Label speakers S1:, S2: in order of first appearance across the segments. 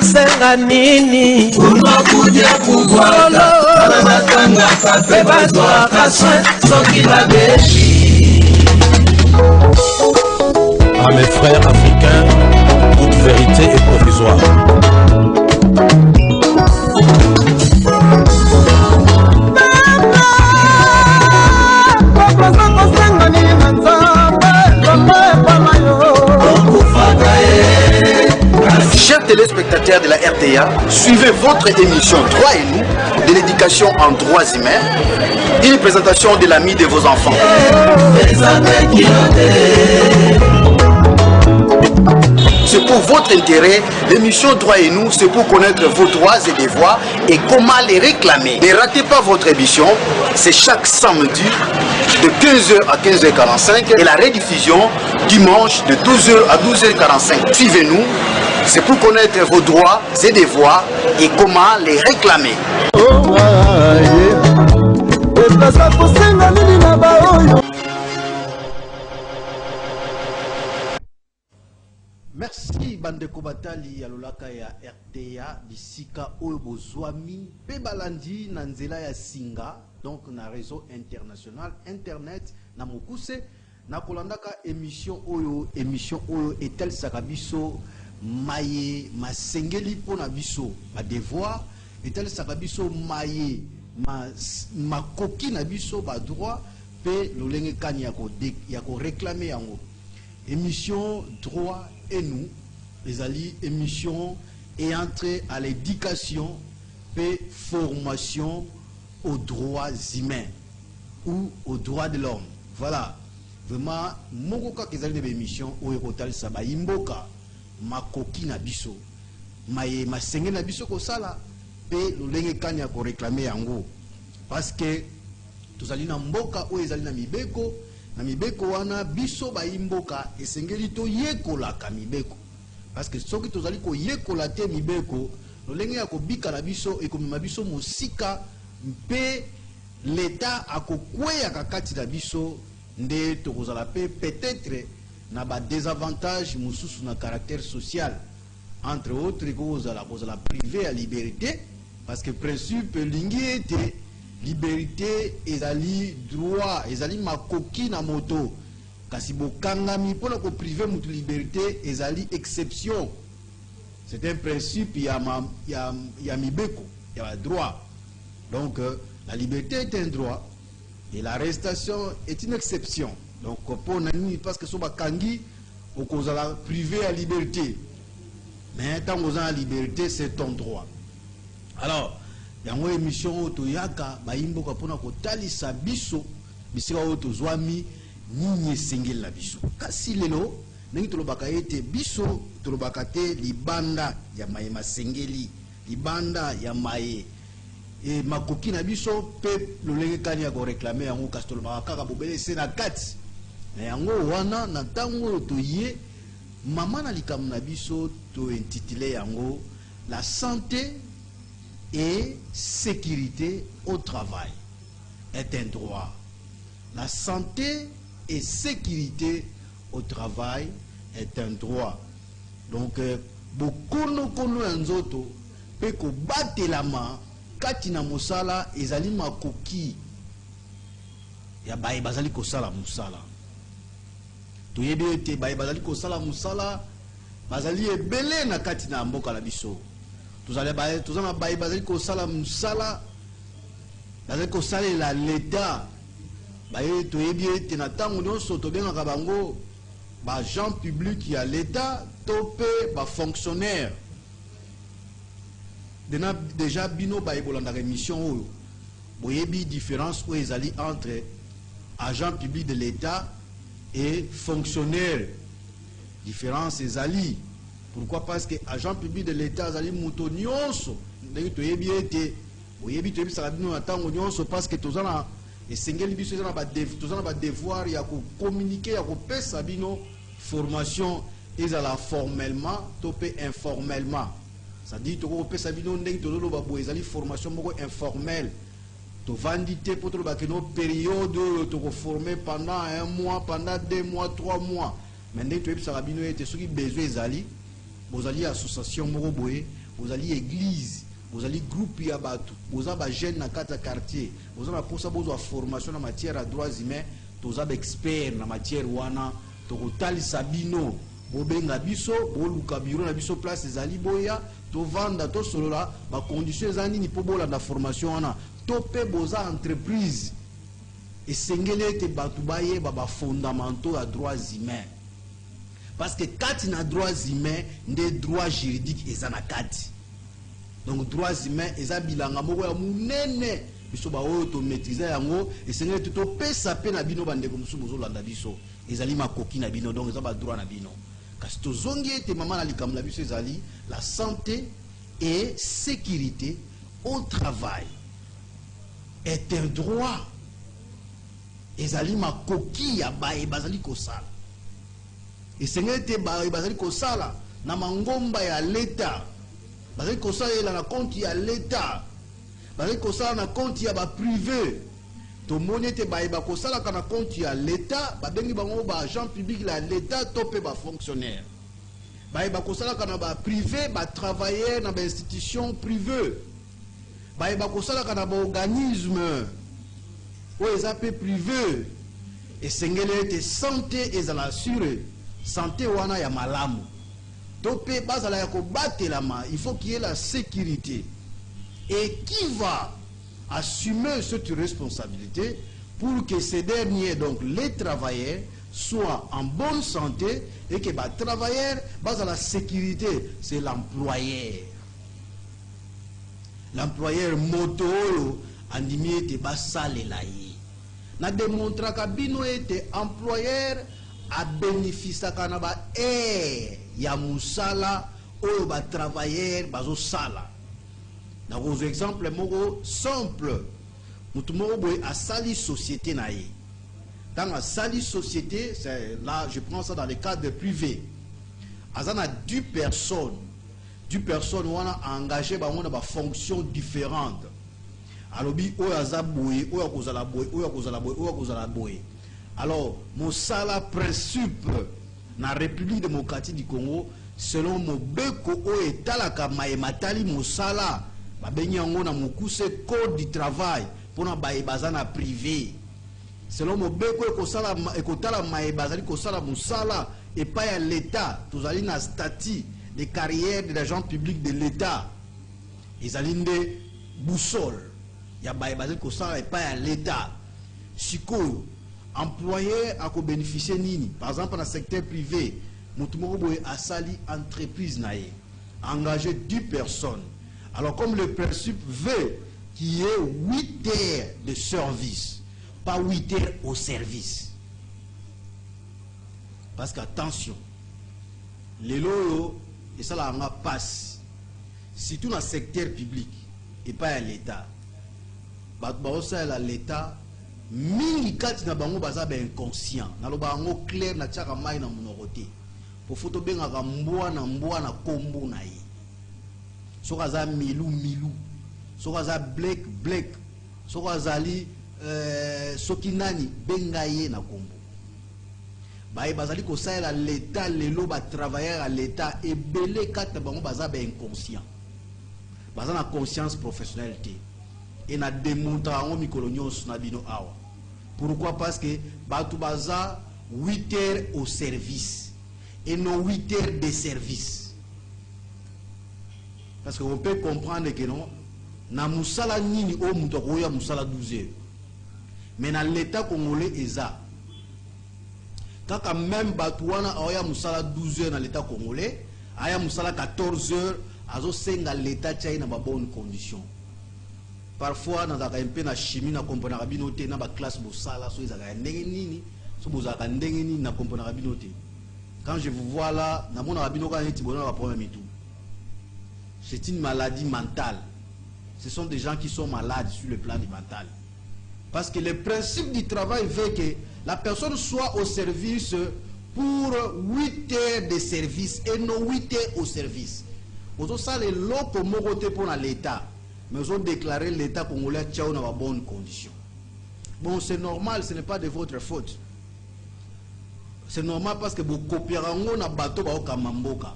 S1: Senga nini
S2: unakuja kubwaka anatanga kafe bazwa kaswe soki la beshi.
S3: À mes frères africains, toute vérité est provisoire.
S4: Chers téléspectateurs de la RTA, suivez votre émission Droits et nous de l'éducation en droits humains, une présentation de l'ami de vos enfants. C'est pour votre intérêt, l'émission Droits et nous, c'est pour connaître vos droits et devoirs et comment les réclamer. Ne ratez pas votre émission, c'est chaque samedi de 15h à 15h45 et la rediffusion dimanche de 12h à 12h45. Suivez-nous, c'est pour connaître vos droits et devoirs et comment les réclamer.
S5: Merci Bandeko Batali ya lolaka ya RTA bisika oyo bozwami pe balandi na nzela ya singa, donc na réseau international internet na mokuse na kolandaka émission oyo etel sakabiso maye masengeli pona biso ba devoir, etel sakabiso maye makoki na biso ba droit pe lolenge kani ya ko réclamer yango. Émission droit et nous, les alliés, émission et entrée à l'éducation et formation aux droits humains ou aux droits de l'homme. Voilà. Vraiment, mon cas qui est émission où il ça ba imboka makoki na biso maye masenge na biso ko sala pe lolenge kanya ko réclamer yango parce que tous allons na mboka où ils allent na mibeko. Na mibeko wana biso ba imboka esengeli to yekola ka mibeko parce que soki tozali ko yekola te mibeko lolenge ya kobika na biso ekomema biso mosika mpe l'état akokweya kakati na biso nde tokozala pe peut-être na ba désavantage mususu na caractère social entre autres kozala privé à liberté parce que principe lingi ete liberté ezali droit ezali makoki na moto kasi bokangami pona ko privé mutu liberté ezali exception. C'est un principe ya mibeko ya droit. Donc la liberté est un droit et l'arrestation est une exception. Donc pona ni parce que so bakangi okozala privé à liberté mais tant que la liberté c'est ton droit. Alors yango émission toyaka baimboka pona kotalisa biso bisika oyo tozwami nini esengeli na biso kasi lelo ndenge tolobaka ete biso tolobaka te libanda ya maye masengeli libanda ya maye e makoki na biso pe lolenge kani ya koreklame yango kasi tolobaka kaka bobele se na kati na yango wana na ntango oyo toye mama na likambo na biso tointitule yango la santé et sécurité au travail est un droit. La santé et sécurité au travail est un droit. Donc, bokono kono nzoto pe ko batelama kati na mosala ezali makoki ya baye bazali ko sala musala. Toyebi ete baye bazali ko sala musala bazali ebele na kati na mboka la biso. Tous allez bailler bazali ko sala musala bazali ko salela l'état baye toyebi ete na tango nyonso tobengaka bango ba agent public ya l'état to pe ba fonctionnaire déjà bino baye bolandaka émission oyo boyebi différence oyo ezali entre agent public de l'état et fonctionnaire. Différence ezali. Pourquoi? Parce que agent public de l'État azali muto nyonso ndenge toyebi ete oyebi toyebi sala bino na tango nyonso parce que tozana esengeli biso tozana ba devoir ya ko communiquer ya ko pesa bino formation ezala formellement to pe informellement. Ça dit to ko pesa bino ndenge tozolo ba bo ezali formation moko informelle to vandi te pour to ba que no période to ko former pendant 1 mois, pendant 2 mois, 3 mois. Mais ndenge toyebi sala bino ete soki besoin ezali bozali association moko boye vous allez église, vous allez groupe ya batu, vous avez jeune na kata quartier, vous avez pour ça besoin formation en matière à droits humains, vous avez expert en matière wana, to tali sabino, bobenga biso, boluka biro na biso place ezali boya, to vanda to solo la, ba conditions ezali ni po bola na formation wana, to pe boza entreprise et sengele te batu baye ba fondamentaux à droits humains. Parce que quand il y a droits humains, des droits juridiques et zanakati. Donc droits humains, ils ont bilanga moko ya munene. Biso ba oto maîtriser yango et sengele tout pesa pe na bino bande comme subozo landa biso. Ezali makoki na bino donc ils ont ba droit na bino. Kasi to zongi te mama na likam na biso ezali la santé et sécurité au travail est un droit. Ezali makoki ya bae bazali kosala. Et c'est bazali kosala na mangomba ya l'État. Bazali kosala na compte ya l'État. Bazali kosala na compte ya ba privé. To monete ba kosala na compte ya l'État, ba bengi bango ba agent public la l'État topé ba fonctionnaire. Ba kosala na ba privé, ba travailleur na ba institution privée. Ba kosala na ba organisme ou ezapé privé. Et sengele te santé ezala assurée. Santé wana ya malamu. Topé bazala ya ko batelama, il faut qu'il y ait la sécurité. Et qui va assumer cette responsabilité pour que ces derniers, donc les travailleurs, soient en bonne santé et que les travailleurs, bazala la sécurité, c'est l'employeur. L'employeur moto andimie te basale la yi. Na démontra ka bino ete employeur a bénéficié kanaba ya musala ou ba travailleur bazo sala. Dans vos exemples moko simple, mutumo boy a sali société naïe. Dans la sali société, c'est là je prends ça dans le cadre privé. Azana 10 personnes. 10 personnes on a engagé ba on a ba fonctions différentes. Alobi o azaboy, o akozala boy, o akozala boy, o akozala boy. Alors, mon sala principe na République démocratique du Congo, selon mon beko o etalaka matali mon sala, ba bengi yango na mokuse code du travail pour na bazana privé. Selon mon beko ekosala ekotala bazali kosala musala et pas à l'État, tozali na statut de carrière de l'agent public de l'État. Ezalinde boussole ya bazali kosala et pas à l'État. Sikoyo employé à bénéficier nini par exemple dans le secteur privé mutumo a sali entreprise naé engagé 10 personnes. Alors comme le principe veut qu'il y ait 8 heures de service, pas 8 heures au service, parce qu'attention les loyaux et ça là passe surtout dans le secteur public et pas à l'État. À l'État mingi kati na bango baza ba inconscient na loba bango clair na tiaka mai na monoroté po foto benga ka mbwa na kombo na ye soka za milu soka za black soka zali soki nani benga ye na kombo baye bazali ko saela l'État lelo ba travailleur à l'État et belé kati na bango baza ba inconscient baza na conscience professionnelle et na démontra en mikolonyo na bino awa. Pourquoi? Parce que batu baza 8 heures au service et non 8 heures de service. Parce qu'on peut comprendre que non na musala nini o muto koya musala 12 heures. Mais dans l'État congolais eza kaka même batu wana oya musala 12 heures dans l'État congolais, aya musala 14 heures azo senga l'État tchai na ba bonne condition. Parfois dans la chimie na comprendre rabinoté na ba classe bosala so ezaka ndenge nini so bozaka ndenge nini na comprendre rabinoté. Quand je vous vois là na mona rabinoka neti bona ba problème et tout. C'est une maladie mentale. Ce sont des gens qui sont malades sur le plan du mental. Parce que le principe du travail veut que la personne soit au service pour 8 heures de service et non 8 heures au service. Auto ça les locaux mogoté pour l'État. Mais ils ont déclaré l'État congolais dans de bonnes conditions. Bon, c'est normal, ce n'est pas de votre faute. C'est normal parce que vous copiez un bateau au Kamamboka.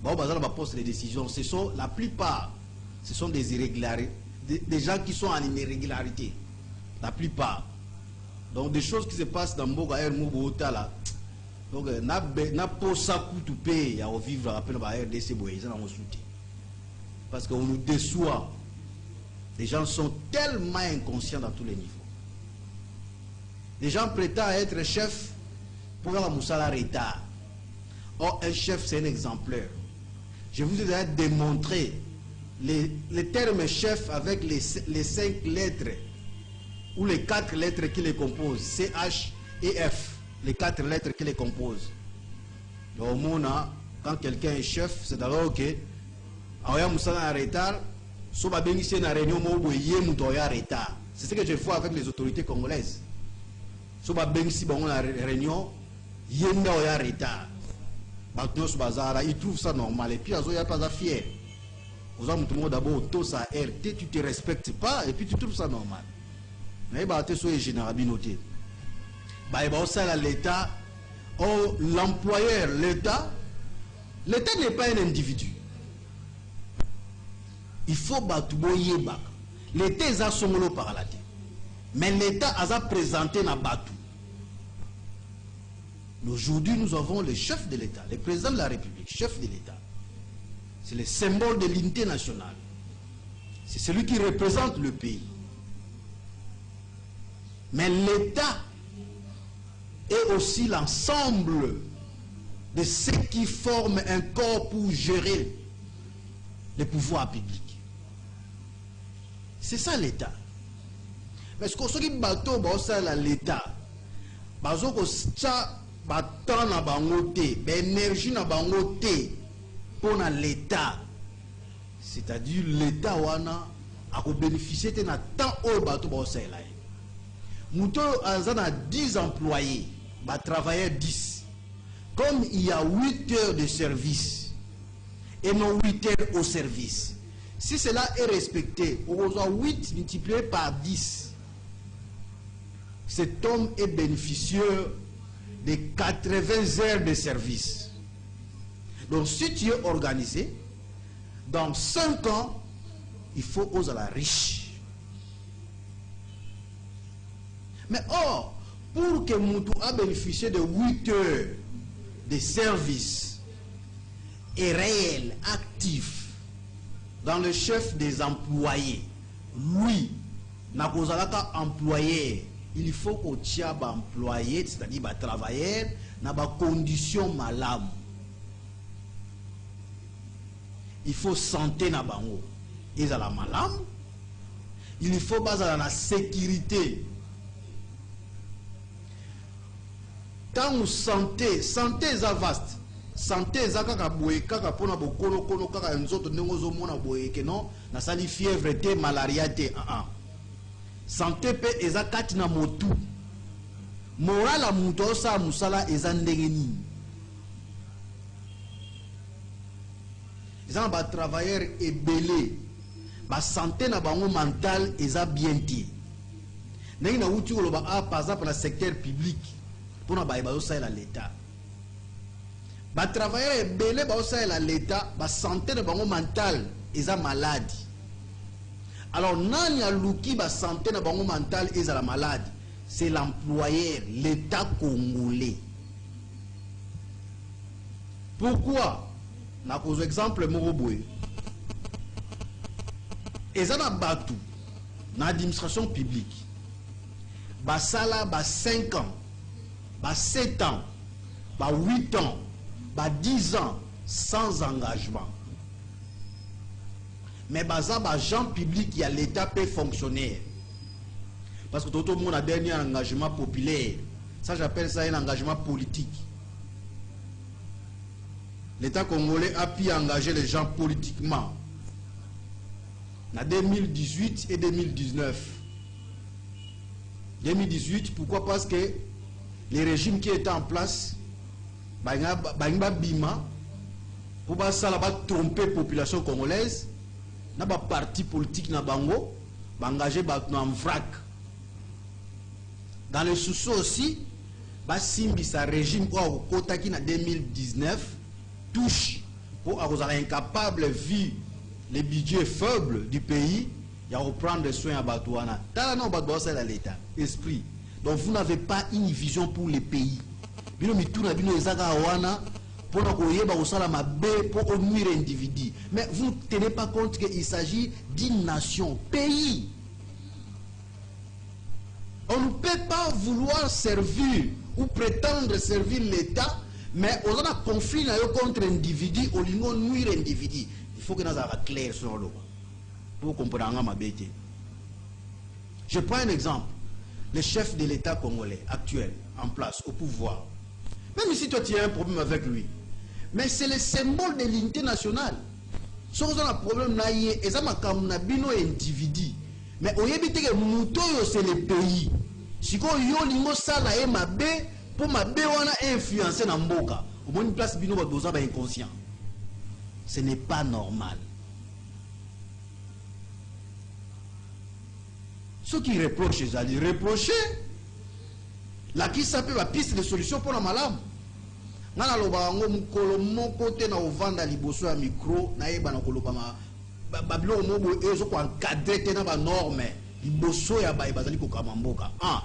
S5: Bon, bah, poste de décision, ce sont la plupart, ce sont des irrégularités, des gens qui sont en irrégularité. La plupart. Donc des choses qui se passent dans Mboga Air Mobota là. Donc n'a pas ça coût tout payer à vivre après le RDC Boye, ça n'a soutien. Parce qu'on nous déçoit. Les gens sont tellement inconscients dans tous les niveaux. Les gens prétendent être chef pour la Moussala retard. Or, un chef, c'est un exemplaire. Je vous ai déjà démontré les termes chef avec les 5 lettres ou les 4 lettres qui les composent, C, H et F, les 4 lettres qui les composent. Donc, quand quelqu'un est chef, c'est d'abord que c'est ce que je fais avec les autorités congolaises. Si on a une réunion, il y a un retard. Ils trouvent ça normal. Et puis, ils sont pas fiers. D'abord, RT, tu ne te respectes pas et puis tu trouves ça normal. Mais l'État, l'employeur, l'État n'est pas un individu. Il faut batouboyer bak. L'État est à son par la tête. Mais l'État a présenté na batou. Aujourd'hui, nous avons le chef de l'État, le président de la République, chef de l'État. C'est le symbole de l'unité nationale. C'est celui qui représente le pays. Mais l'État est aussi l'ensemble de ceux qui forment un corps pour gérer les pouvoirs publics. C'est ça l'État. Mais ce qu'on dit bateau, c'est l'État. Bazo ko cha batan na bangote, énergie na bangote pour l'État. C'est-à-dire l'État wana a bénéficié de temps au bateau c'est là. Mouto a 10 employés, bah travailler 10. Comme il y a 8 heures de service et non 8 heures au service. Si cela est respecté, on a 8 multiplié par 10. Cet homme est bénéficiaire de 80 heures de service. Donc si tu es organisé, dans 5 ans, il faut oser la riche. Mais or, pour que Moutou a bénéficié de 8 heures de service et réel, actif, dans le chef des employés, lui, n'a pas employé, il faut qu'on tient employé, c'est-à-dire travailleur, n'a pas condition malade. Il faut santé na bango. Ils ont la malade. Il faut pas la sécurité. Quand vous santé est vaste. Santé est kaka boye kaka pona bokolo kono kaka nzoto ndengozo mona boye ke non na sali fièvre te malaria te santé pe eza kati na motu moral a muto sa musala eza ndenge nini eza ba travailleur ebele ba santé na bango mental eza bien ti ndenge na uti koloba par exemple na secteur public pona ba bazo sa la l'État. Ba travailler belé ba osa l'État, ba santé de bango mental eza malade. Alors nani a luki ba santé de bango mental eza la malade, c'est l'employeur, l'État congolais. Pourquoi? Na cause exemple Moroboy. Eza na batu na administration publique. Ba sala ba 5 ans, ba 7 ans, ba 8 ans. 10 ans sans engagement. Mais baza agent public, il y a l'État peut fonctionner. Parce que tout le monde a un dernier engagement populaire. Ça, j'appelle ça un engagement politique. L'État congolais a pu engager les gens politiquement. En 2018 et 2019. 2018, pourquoi? Parce que les régimes qui étaient en place Bangba Bima pour tromper la population congolaise, na ba parti politique na bango, engager en vrac. Dans le sous aussi, Simbi sa régime au Kotaki na 2019 touche pour avoir incapable vu les budgets faibles du pays, il y a reprendre soin à Batouana. T'as non Batouana c'est l'État, esprit. Donc vous n'avez pas une vision pour les pays. Bino mituna bino ezaka wana pour koyeba osala mabe pour nuire individu. Mais vous ne tenez pas compte qu'il s'agit d'une nation, pays. On ne peut pas vouloir servir ou prétendre servir l'État, mais on a un conflit contre individu, on a nuire individu. Il faut que nous soyons clairs sur le pour comprendre ma bête. Je prends un exemple. Le chef de l'État congolais actuel, en place, au pouvoir. Même si toi tu as un problème avec lui, mais c'est le symbole de l'unité nationale. Si on a un problème, c'est un individu. Mais on évite que nous c'est le pays. Si on a un sala et ma bé, pour ma bé, on a influencé dans Mboka. Au moins une place, bino va doser inconscient. Ce n'est pas normal. Ceux qui reprochent, ils allaient reprocher. La qui s'appelle la piste de solution pour la malade. Nana loba ngo mukolo moko te na ovanda liboso ya micro na yeba na koloba ma babilo mobo ezo ko encadrer te na ba norme liboso ya ba bazali ko kamamboka. Ah.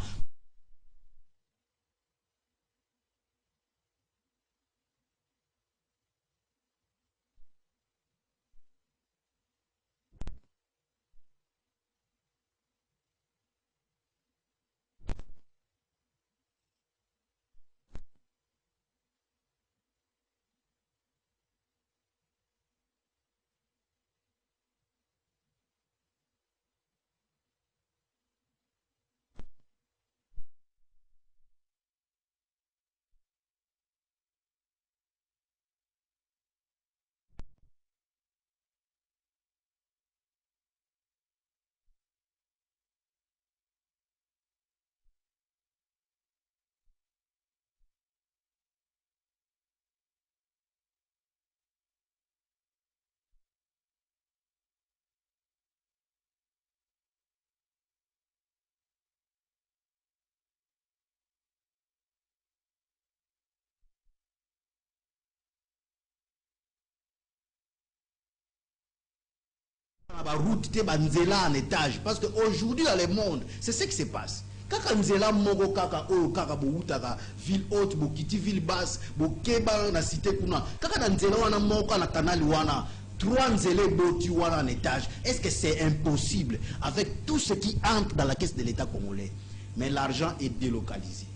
S5: Route banzela en étage parce que aujourd'hui dans le monde c'est ce qui se passe. Kaka nzela moko kaka o kaka boutaka ville haute bokiti ville basse bokeba na cité kuna kaka na nzela wana moko na canal wana 3 nzela boti wana en étage. Est-ce que c'est impossible avec tout ce qui entre dans la caisse de l'État congolais? Mais l'argent est délocalisé.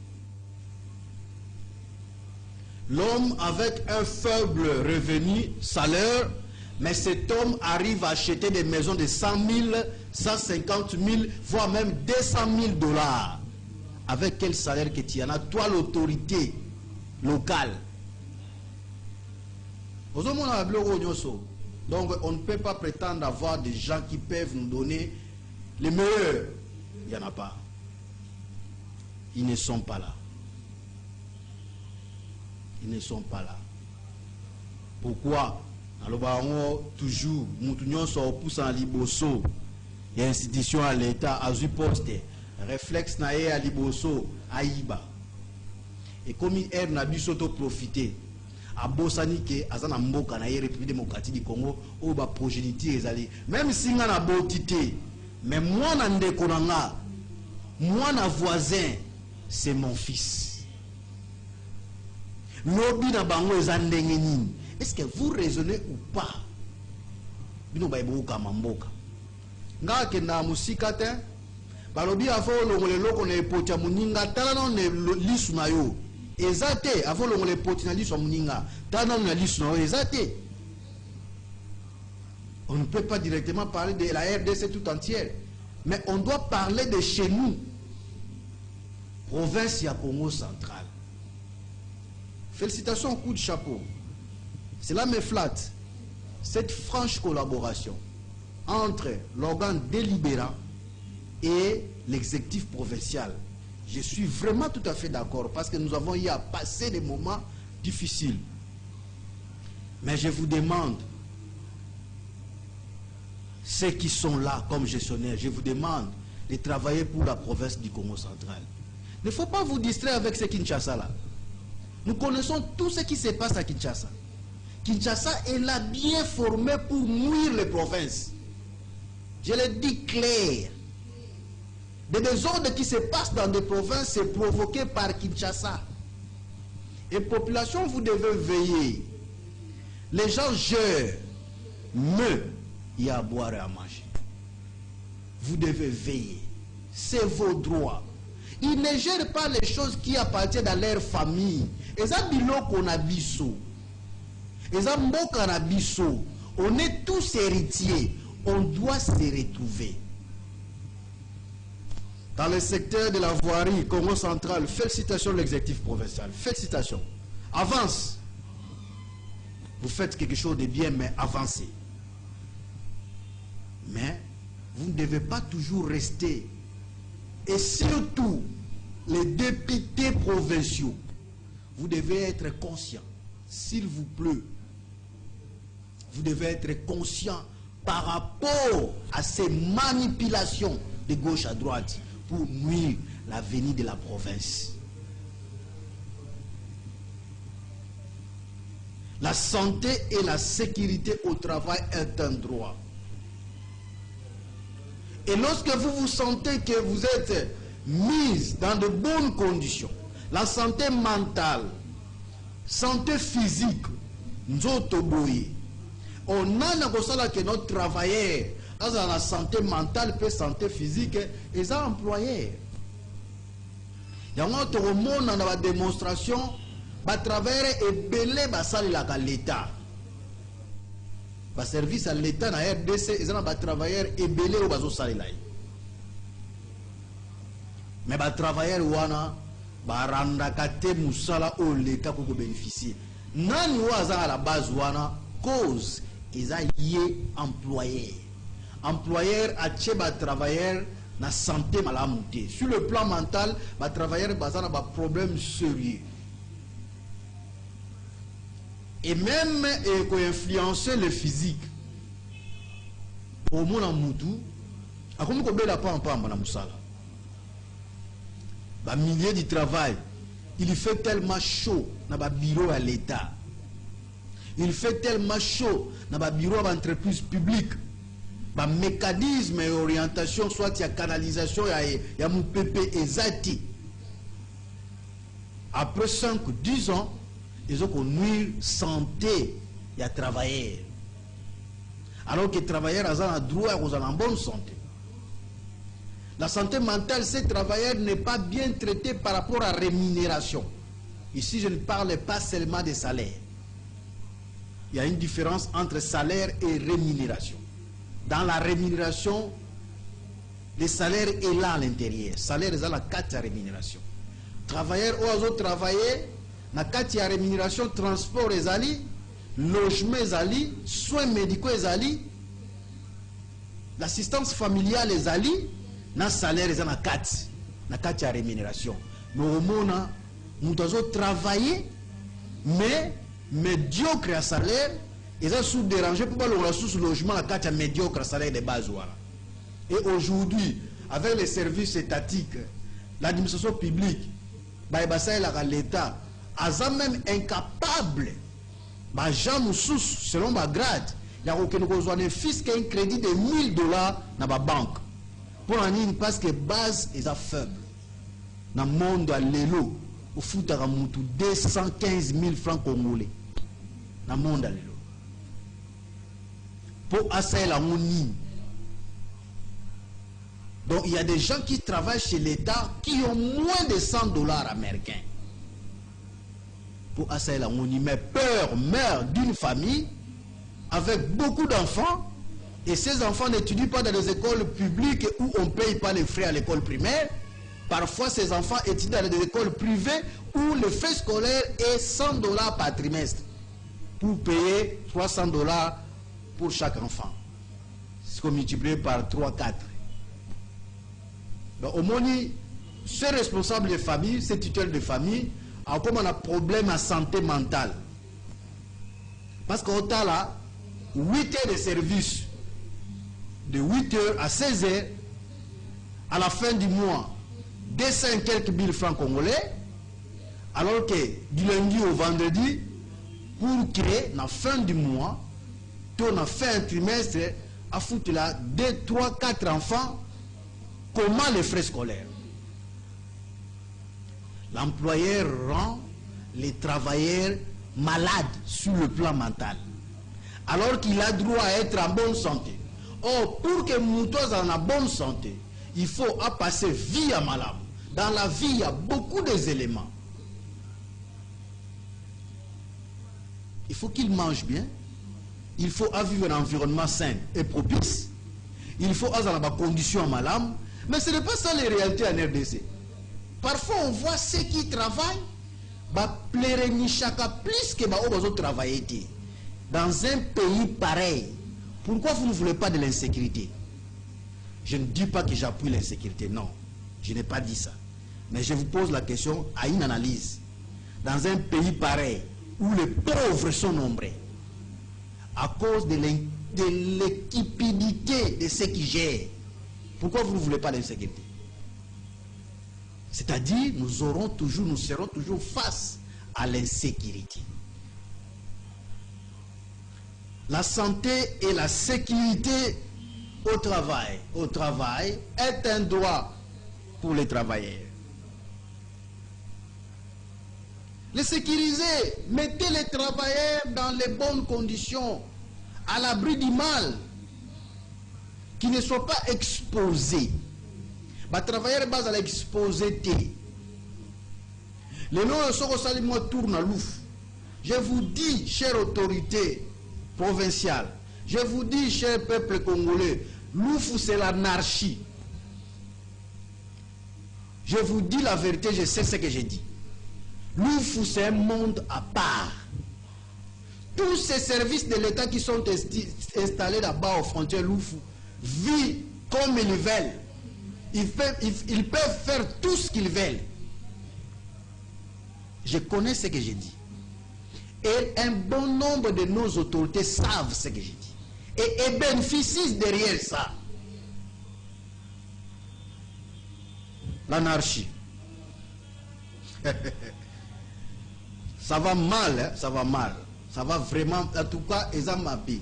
S5: L'homme avec un faible revenu salaire, mais cet homme arrive à acheter des maisons de 100 000, 150 000, voire même 200 000 $. Avec quel salaire que tu en as, toi l'autorité locale? Donc on ne peut pas prétendre avoir des gens qui peuvent nous donner les meilleurs. Il n'y en a pas. Ils ne sont pas là. Ils ne sont pas là. Pourquoi? Alors, toujours, nous sommes poussés en liboso, et institution à l'État, à du poste, réflexe naé à liboso, à Iba. Et comme il n'a pas sauto profité, à Bosanike, à Zanamboka, na République démocratique du Congo, où la progéniture est allée. Même si on a beauté, mais moi, moi, voisin, c'est mon fils. Lobby na bango ezandengeni. Est-ce que vous raisonnez ou pas? Bino baibo kamamboka. Nga kenda musika te. Balobi afo longole loko na epoti muninga tala non ne lisu na yo. Ezate afo longole epoti na lisu muninga. Tala non na lisu na yo ezate. On ne peut pas directement parler de la RDC tout entière, mais on doit parler de chez nous. Province ya Congo central. Félicitations, coup de chapeau. Cela me flatte, cette franche collaboration entre l'organe délibérant et l'exécutif provincial. Je suis vraiment tout à fait d'accord parce que nous avons eu à passer des moments difficiles. Mais je vous demande, ceux qui sont là comme gestionnaires, je vous demande de travailler pour la province du Congo central. Il ne faut pas vous distraire avec ce Kinshasa là. Nous connaissons tout ce qui se passe à Kinshasa. Kinshasa est là bien formé pour nuire les provinces. Je le dis clair. Des désordres qui se passent dans des provinces, c'est provoqué par Kinshasa. Et population, vous devez veiller. Les gens jeûnent, mais il y a à boire et à manger. Vous devez veiller. C'est vos droits. Ils ne gèrent pas les choses qui appartiennent à leur famille. Et ça, qu'on a biso. Et ça, biso. On est tous héritiers. On doit se retrouver. Dans le secteur de la voirie, Congo central, félicitations l'exécutif provincial. Félicitations. Avance. Vous faites quelque chose de bien, mais avancez. Mais vous ne devez pas toujours rester. Et surtout, les députés provinciaux, vous devez être conscients, s'il vous plaît. Vous devez être conscients par rapport à ces manipulations de gauche à droite pour nuire l'avenir de la province. La santé et la sécurité au travail est un droit. Et lorsque vous vous sentez que vous êtes mis dans de bonnes conditions, la santé mentale, santé physique, on a que notre travailleur, dans la santé mentale et santé physique, ils ont employé. Il y a un autre monde dans la démonstration, les travailleurs et belé l'État. Le service à l'État na RDC, ils ont des travailleurs et belé au bazo salila. Mais les travailleurs wana baranda kate musala o l'État pour bénéficier. Nani waza à la base wana cause ils ont yé employés. Employeur a tché ba travailleur na santé malamouté. Sur le plan mental, ba travailleur bazana ba problème sérieux. Et même qu'on influencer le physique. Au monde en moutou, à comme qu'on la pas en pamba na musala. Ba milieu du travail, il fait tellement chaud na ba bureau à l'État. Il fait tellement chaud na ba bureau à entreprise publique. Ba mécanisme et orientation, soit il y a canalisation, il y a mon PP et Zati. Après 5-10 ans, ils ont connu santé, il y a travailleur. Alors que les travailleurs ont un droit à une bonne santé. La santé mentale, ces travailleurs n'est pas bien traité par rapport à la rémunération. Ici, je ne parle pas seulement des salaires. Il y a une différence entre salaire et rémunération. Dans la rémunération, le salaire est là à l'intérieur. Le salaire est dans la carte de rémunération. Travailleurs ont travaillé, na kati ya rémunération, transport ezali, logement ezali, soins médicaux ezali, l'assistance familiale ezali, na salaire ezali na kati ya rémunération. Mais au monde, nous devons travailler, mais médiocre à salaire, ils ont sous dérangé pour pas le sous logement na kati ya médiocre à salaire de base. Voilà. Et aujourd'hui, avec les services étatiques, l'administration publique, l'État, ils même incapable, selon ma grade, il y a un fisc un crédit de $1000 dans la banque. Pour en dire parce que base est faible. Dans le monde à l'élo, au foot à 215 000 francs congolais. Dans le monde à l'élo. Pour assailler la monnaie. Donc il y a des gens qui travaillent chez l'État qui ont moins de $100 américains. Pour assailler la monnaie. Mais peur meurt d'une famille avec beaucoup d'enfants. Et ces enfants n'étudient pas dans les écoles publiques où on ne paye pas les frais à l'école primaire. Parfois, ces enfants étudient dans des écoles privées où le frais scolaire est $100 par trimestre. Pour payer $300 pour chaque enfant. C'est qu'on multiplie par 3-4. Donc, au moins, ces responsables de famille, ces tuteurs de famille, ont comme un problème à santé mentale. Parce qu'au temps là, 8 heures de service, de 8 heures à 16 heures, à la fin du mois, 200 et quelques mille francs congolais, alors que du lundi au vendredi, pour créer, à la fin du mois, on a fait un trimestre, à foutre là 2, 3, 4 enfants, comment les frais scolaires? L'employeur rend les travailleurs malades sur le plan mental, alors qu'il a droit à être en bonne santé. Or, pour que Moutois soit en bonne santé, il faut passer vie à malade. Dans la vie, il y a beaucoup d'éléments. Il faut qu'il mange bien. Il faut vivre un environnement sain et propice. Il faut avoir des conditions malades. Mais ce n'est pas ça les réalités en RDC. Parfois, on voit ceux qui travaillent, plaire ni chacun plus que les autres travaillent. Dans un pays pareil, pourquoi vous ne voulez pas de l'insécurité? Je ne dis pas que j'appuie l'insécurité, non. Je n'ai pas dit ça. Mais je vous pose la question à une analyse. Dans un pays pareil, où les pauvres sont nombreux, à cause de l'équipidité de ceux qui gèrent, pourquoi vous ne voulez pas l'insécurité? C'est-à-dire, nous serons toujours face à l'insécurité. La santé et la sécurité au travail est un droit pour les travailleurs. Les sécuriser, mettez les travailleurs dans les bonnes conditions, à l'abri du mal, qui ne soient pas exposés. Les travailleurs basent à l'exposé. Les noms sont tournent à l'ouf. Je vous dis, chère autorité provinciale, je vous dis, cher peuple congolais, l'ouf c'est l'anarchie. Je vous dis la vérité, je sais ce que j'ai dit. L'ouf c'est un monde à part. Tous ces services de l'État qui sont installés là-bas aux frontières, l'ouf vit comme ils veulent. Ils peuvent faire tout ce qu'ils veulent. Je connais ce que j'ai dit. Et un bon nombre de nos autorités savent ce que j'ai dit. Et bénéficient derrière ça. L'anarchie. Ça va mal, hein? Ça va mal. Ça va vraiment, en tout cas, ils ont mabé.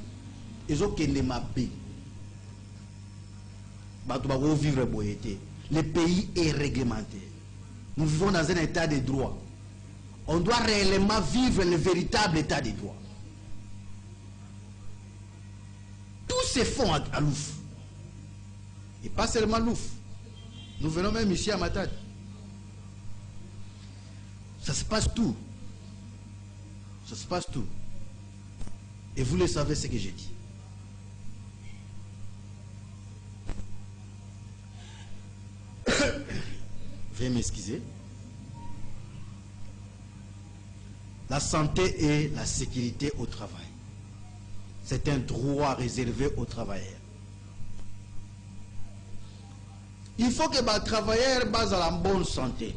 S5: Ils ont qu'une mabé. Vivre boyété. Le pays est réglementé. Nous vivons dans un état de droit. On doit réellement vivre le véritable état de droit. Tout se font à l'ouf. Et pas seulement l'ouf. Nous venons même ici à Matadi. Ça se passe tout. Ça se passe tout. Et vous le savez ce que j'ai dit. Veuillez m'excuser. La santé et la sécurité au travail. C'est un droit réservé aux travailleurs. Il faut que les travailleurs basent à la bonne santé.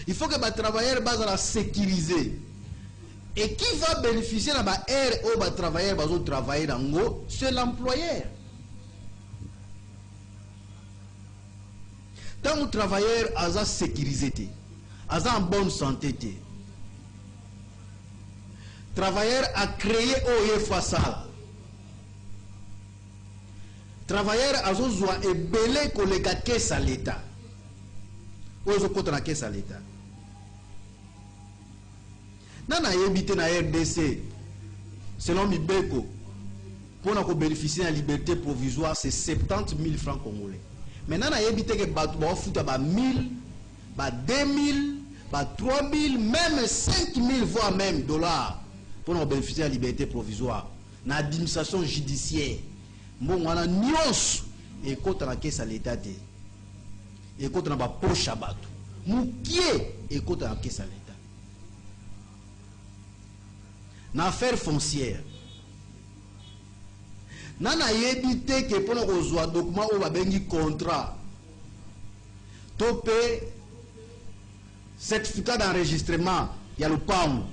S5: Il faut que les travailleurs basent à la sécuriser. Et qui va bénéficier de la air où les travailleurs vont travailler dans l'eau, c'est l'employeur. Tant que le travailleur a sécurisé, a en bonne santé, le travailleur a créé au Fasal. Le travailleur a besoin de belé que les caisses à l'État. Où est-ce qu'on a caisse à l'État? Dans la habité na RDC, selon Mibeko, pour bénéficier de la liberté provisoire, c'est 70 000 francs congolais. Maintenant, on a évité que les fout à 1000, 2000, 3000, même 5000, voire même dollars pour nous bénéficier de la liberté provisoire. Dans l'administration judiciaire, on a nuance et quand on a caisse à l'État, et quand on a poche à battre, moukier et quand on a caisse à l'État. Dans l'affaire foncière, on a évité que pour nous avoir des documents ou un contrat, topé certificat d'enregistrement, il y a le PAM.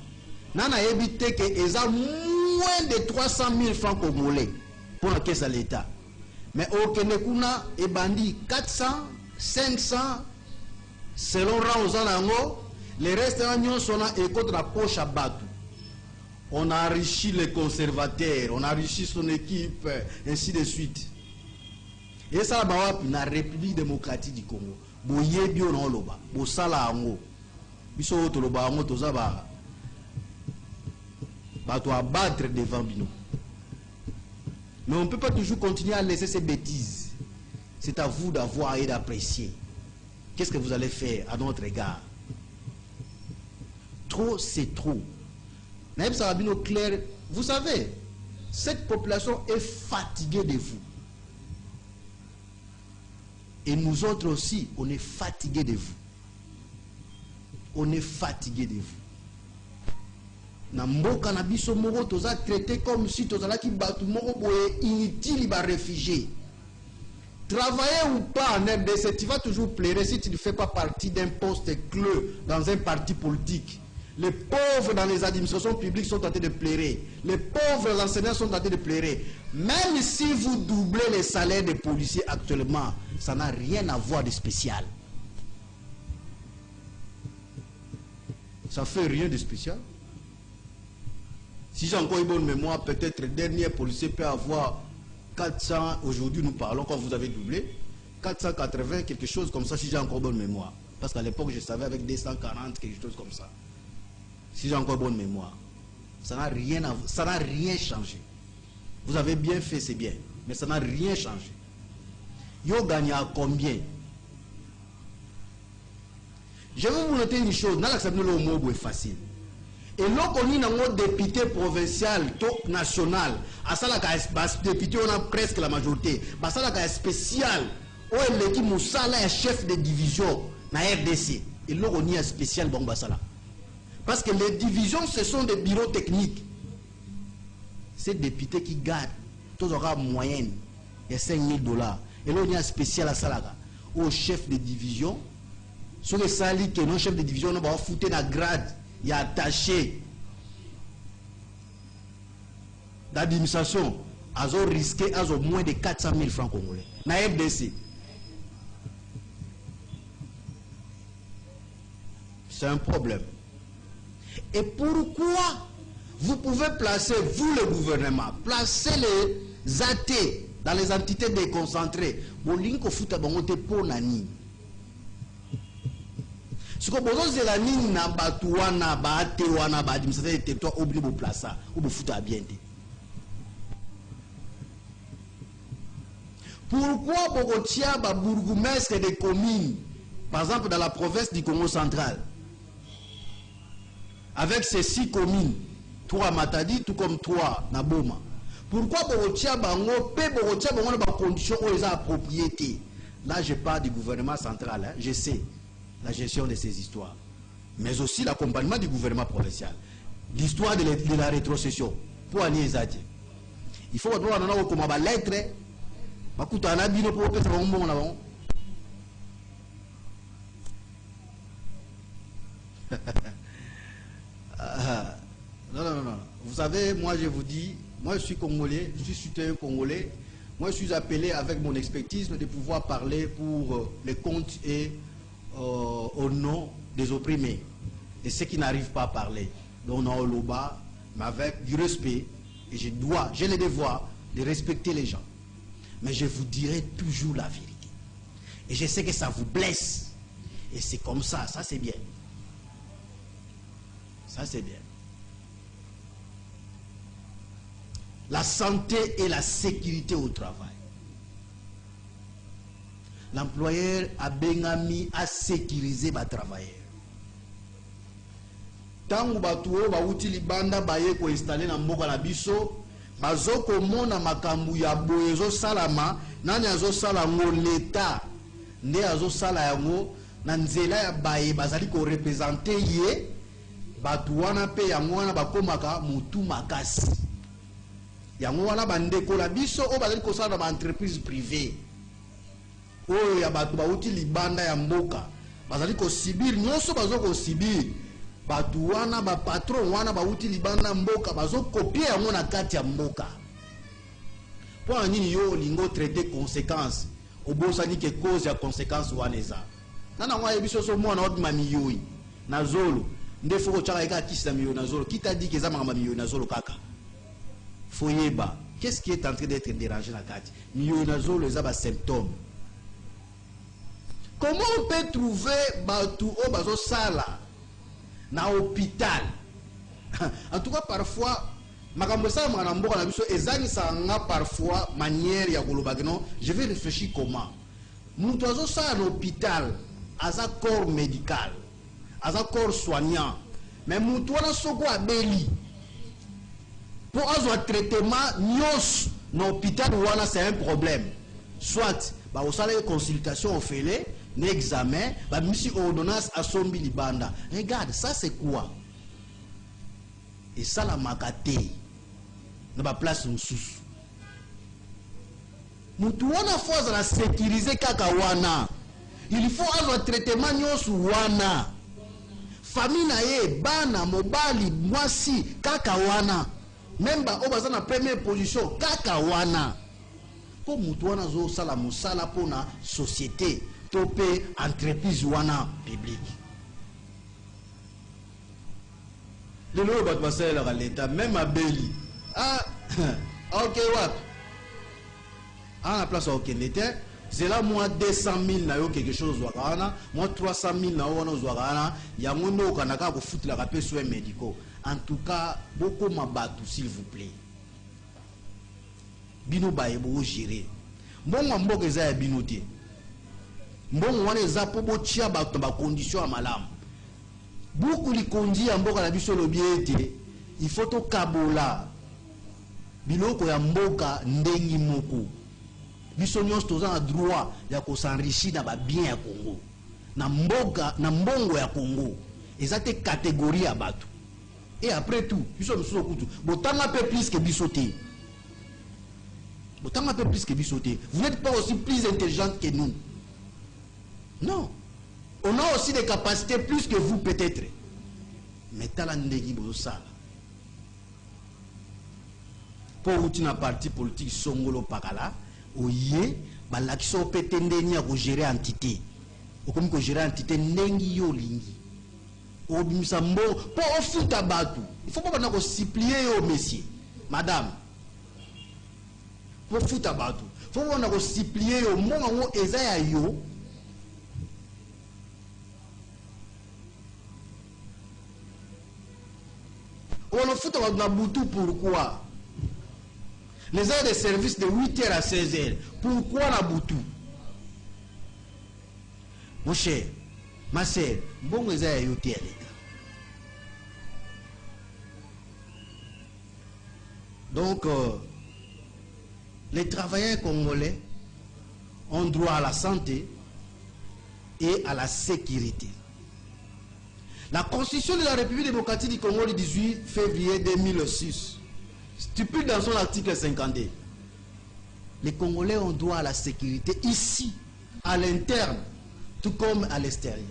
S5: On a évité que ils ont moins de 300 000 francs congolais pour la caisse à l'État. Mais au Kenekuna, ils bandit 400, 500, selon Ranzanango, Les restes sont et contre la poche à battre. On a enrichi les conservateurs, on a enrichi son équipe, ainsi de suite. Et ça, la République démocratique du Congo. Boye bio non loba, bo sala ango. Biso to loba ango to zaba. Ba to abattre devant bino. Mais on ne peut pas toujours continuer à laisser ces bêtises. C'est à vous d'avoir et d'apprécier. Qu'est-ce que vous allez faire à notre égard? Trop, c'est trop. Naïb Sarabino clair, vous savez, cette population est fatiguée de vous. Et nous autres aussi, on est fatigués de vous. On est fatigués de vous. Nambo Kanabiso Moro, toza traité comme si tozala ki batu moro boye inutile ba réfugié. Travailler ou pas en RDC, tu vas toujours pleurer si tu ne fais pas partie d'un poste clé dans un parti politique. Les pauvres dans les administrations publiques sont en train de pleurer. Les pauvres enseignants sont en train de pleurer. Même si vous doublez les salaires des policiers actuellement, ça n'a rien à voir de spécial. Ça fait rien de spécial. Si j'ai encore une bonne mémoire, peut-être le dernier policier peut avoir 400, aujourd'hui nous parlons, quand vous avez doublé, 480, quelque chose comme ça, si j'ai encore bonne mémoire. Parce qu'à l'époque, je savais avec 240, quelque chose comme ça. Si j'ai encore bonne mémoire. Ça n'a rien changé. Vous avez bien fait, c'est bien. Mais ça n'a rien changé. Yo gagne à combien? Je vais vous noter une chose. Dans l'acceptation de l'homo est facile. Et là, on a un député provincial, national. À ça, député, on a presque la majorité. À ça, là, spécial. Où est l'équipe Moussala est chef de division dans RDC. Et là, on a un spécial bon Bassala. Parce que les divisions, ce sont des bureaux techniques. Ces députés qui gardent, tous aura moyenne, il y a 5 000 $. Et là, on a un spécial à Salaga. Au chef de division, sur les salis que nos chefs de division, on va foutre la grade. Il y a attaché d'administration à risqué à moins de 400 000 francs congolais. Na FDC. C'est un problème. Et pourquoi vous pouvez placer, vous le gouvernement, placer les athées dans les entités déconcentrées? Bolinko futa bangote pour nani. Ce que vous avez dit, na batuana, batewana, badimisa, des territoires oubliés de placer, ou de foutre à bien. Pourquoi Bogotia, bourgmestre des communes, par exemple dans la province du Congo central, avec ces 6 communes, 3 Matadi, tout comme 3 Naboma, pourquoi Bogotia, bango, pe Bogotia, bango, dans conditions où ils ont la propriété? Là, je parle du gouvernement central, hein, je sais. La gestion de ces histoires, mais aussi l'accompagnement du gouvernement provincial, l'histoire de la rétrocession pour aller les aider. Il faut voir dans comment va l'être, ma coûte un abîme pour peut-être un bon là-bas. Non. Vous savez, moi je vous dis, moi je suis congolais, je suis citoyen congolais. Moi je suis appelé avec mon expertise de pouvoir parler pour les comptes et au nom des opprimés et ceux qui n'arrivent pas à parler. Donc on a le bas, mais avec du respect, et j'ai le devoir de respecter les gens. Mais je vous dirai toujours la vérité. Et je sais que ça vous blesse. Et c'est comme ça, ça c'est bien. Ça c'est bien. La santé et la sécurité au travail. L'employeur a bengami à sécuriser les travailleurs. Tant que batuo ba uti libanda baye ko installer na mboka na biso, bazoko mona makambu ya boyezo salama, nani azo sala ngo l'État, nde azo sala yango na nzela ya baye bazali ko représenter ye, batu wana pe yango wana bakomaka mutu makasi. Yango wana bandeko la biso o bazali ko sala na entreprise privée. Oh ya batu bauti libanda ya mboka bazali ko sibir nyonso bazoko sibir batu wana ba patron wana bauti libanda mboka bazoko kopie yango na kati ya mboka. Pour nini yo lingo traiter conséquences obosani ke cause ya conséquences wana eza nana ngwa yebiso so mwana odima miyoyi nazolo nde foko chaka eka kisa miyo nazolo qui t'a dit que ça mama miyo nazolo kaka foyeba qu'est-ce qui est en train d'être dérangé na kati miyo nazolo les ba symptômes. Comment on peut trouver batou au bazo sala na hôpital? En tout cas parfois makambo sa mwana mboka na biso ezangi sanga parfois manière ya koloba non, je vais réfléchir comment. Mutu azo sala na hôpital aza corps médical, aza corps soignant, mais mutu wana soko abeli pour azo traitement nyos na hôpital wana c'est un problème. Soit ba osala consultation au fele l'examen, bah, monsieur ordonnance à Sombi Libanda. Regarde, ça c'est quoi? Et ça la makate. Dans la place nous sous. Nous devons la sécuriser kakawana. Il faut avoir traitement nyos wana. Famille nae, bana, mobali, mwasi, kakawana. Même ba obaza na première position, kakawana. Pour mutwana zo sala musala pour na société. Topé entreprise wana public. Le lot va passer à l'État, même à Beli. Ah, ok, what? À la place au Kenya, c'est là moi 200 000 na yo quelque chose wakana, moi 300 000 na yo wakana, ya mono kanaka pour foutre la rapé soins médicaux. En tout cas, beaucoup m'abattu s'il vous plaît. Bino ba ebo gérer. Bon mambo que ça binoté. Bon wana eza po botia ba condition à malamu. Beaucoup li kondi ya mboka na biso lobiete, il faut to kabola. Biloko ya mboka ndengi moko. Biso nyonso toza na droit ya ko s'enrichir na ba bien ya Congo. Na mboka na mbongo ya Congo. Eza te catégorie ya bato. Et après tout, biso msuso kutu, botanga peu plus que bisoté. Botanga peu plus que bisoté. Vous n'êtes pas aussi plus intelligente que nous. Non. On a aussi des capacités plus que vous peut-être. Mais talandegi bosala. Pour une parti politique songolo pakala, oye, balakiso petendeni à gérer entité. Ou comme que gérer entité nengi yo lingi. Obimisa mbo pour ofuta batu. Il faut pas qu'on supplier yo messieurs, madame. Pour futa batu. Il faut qu'on supplier yo mongo ezaya yo. On le fout à Boutou, pourquoi? Les heures de service de 8h à 16h. Pourquoi la Boutou? Mon cher, ma soeur, bon les heures à l'état. Donc, les travailleurs congolais ont droit à la santé et à la sécurité. La Constitution de la République démocratique du Congo du 18 février 2006 stipule dans son article 52. Les Congolais ont droit à la sécurité ici, à l'interne, tout comme à l'extérieur.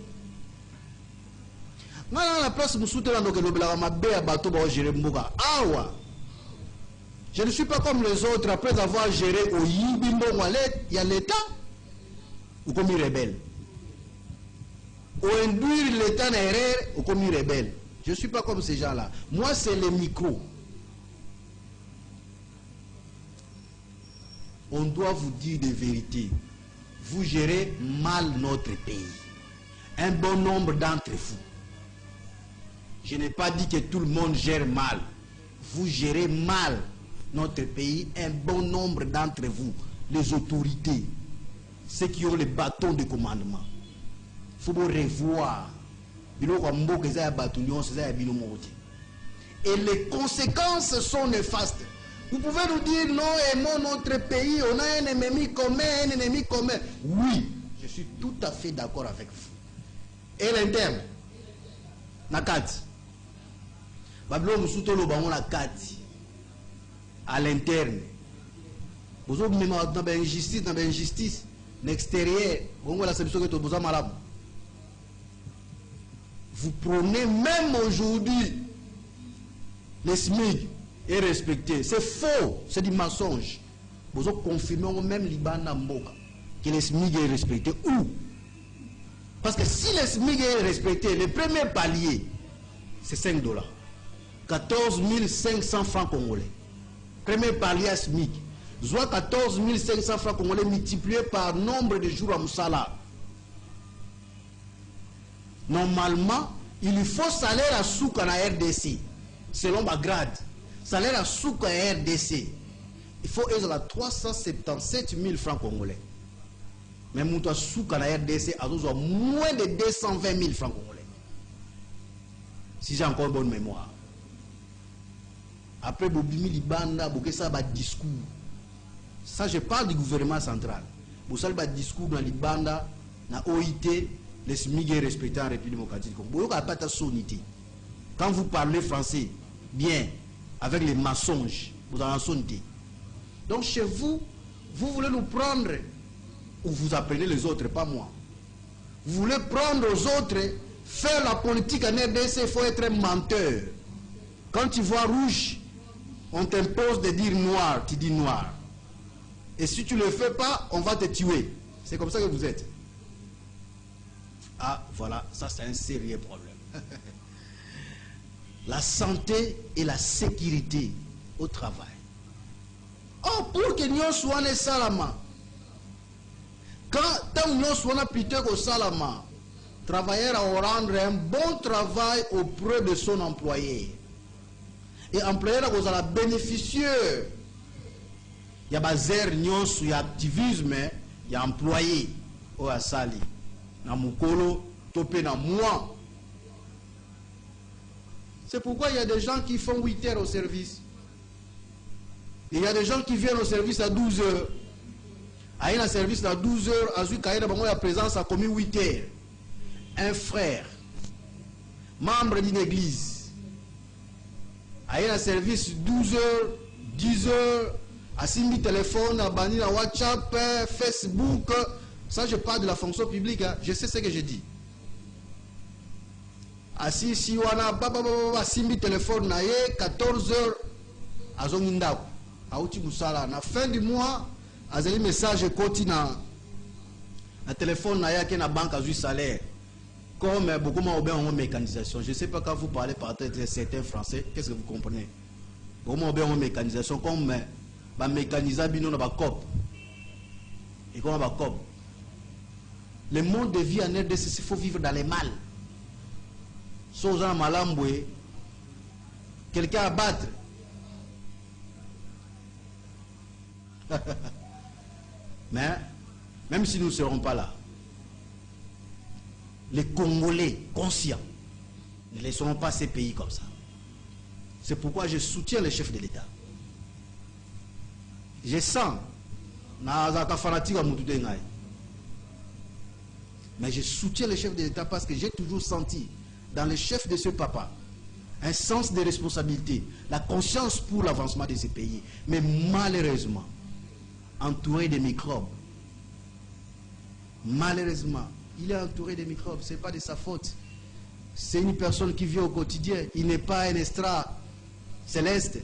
S5: La place je ne suis pas comme les autres après avoir géré au Yibimbo, il y a l'État ou comme il rebelle. Ou induire l'État en erreur ou comme il rebelle. Je ne suis pas comme ces gens-là. Moi, c'est le micro. On doit vous dire des vérités. Vous gérez mal notre pays. Un bon nombre d'entre vous. Je n'ai pas dit que tout le monde gère mal. Vous gérez mal notre pays. Un bon nombre d'entre vous, les autorités, ceux qui ont les bâtons de commandement. Il faut revoir. Et les conséquences sont néfastes. Vous pouvez nous dire non, aimons notre pays, on a un ennemi commun, Oui, je suis tout à fait d'accord avec vous. Et l'interne, Nakati. Babylone Soutolo Bango Nakati. À l'interne. Vous avez même injustice, l'extérieur. Vous prenez même aujourd'hui les SMIC est respecté. C'est faux, c'est du mensonge. Vous avez confirmé même Liban Mboka que les SMIC est respecté. Où? Parce que si le SMIC est respecté, le premier palier, c'est 5 $. 14 500 francs congolais. Premier palier à SMIC. Soit 14 500 francs congolais multiplié par nombre de jours à Moussala. Normalement, il faut salaire à souk en RDC. Selon ma grade. Salaire à souk en RDC. Il faut être à 377 000 francs congolais. Mais mon souk en RDC a moins de 220 000 francs congolais. Si j'ai encore bonne mémoire. Après, Bobimi Libanda, ça va discours. Ça, je parle du gouvernement central. Vous savez, le discours dans Libanda, dans OIT, les SMIG respectés en République démocratique. Vous n'avez pas de sonité. Quand vous parlez français, bien, avec les mensonges, vous avez en sonité. Donc, chez vous, vous voulez nous prendre, ou vous apprenez les autres, pas moi. Vous voulez prendre aux autres, faire la politique en RDC, il faut être un menteur. Quand tu vois rouge, on t'impose de dire noir, tu dis noir. Et si tu ne le fais pas, on va te tuer. C'est comme ça que vous êtes. Ah, voilà, ça c'est un sérieux problème. La santé et la sécurité au travail. Oh, pour que nous soyons salama. Quand nous soyons plutôt que salama, travailleur à rendre un bon travail auprès de son employé. Et employeur vous allez bénéficieux. Il y a bazer nyons, il y a activisme, il y a employé au asali. Na mukolo, topé na moi. C'est pourquoi il y a des gens qui font 8 heures au service. Et il y a des gens qui viennent au service à 12 heures. À un service à 12 heures, à la présence a commis 8 heures. Un frère, membre d'une église, à un service 12 heures, 10 heures, à 6 000 téléphones, à banni la WhatsApp, Facebook. Ça, je parle de la fonction publique. Hein. Je sais ce que je dis. À 6 000 téléphones, 14 heures, à Zongindaou. À Outiboussala. À la fin du mois, à un message continue. Un téléphone, à la banque, à salaire. Comme beaucoup de mécanisation. Je ne sais pas quand vous parlez par certains Français, qu'est-ce que vous comprenez? Beaucoup de mécanisation, comme mécaniser bino na ba COP. Et comme ba COP. Le monde de vie en RDC, il faut vivre dans les mal. Sans un malamboué, quelqu'un à battre. Mais, même si nous ne serons pas là, les Congolais conscients ne laisseront pas ces pays comme ça. C'est pourquoi je soutiens les chefs de l'État. Je sens, mais je soutiens les chefs de l'État parce que j'ai toujours senti dans les chefs de ce papa un sens de responsabilité, la conscience pour l'avancement de ces pays. Mais malheureusement, entouré de microbes. Malheureusement, il est entouré de microbes. Ce n'est pas de sa faute. C'est une personne qui vit au quotidien. Il n'est pas un extra céleste.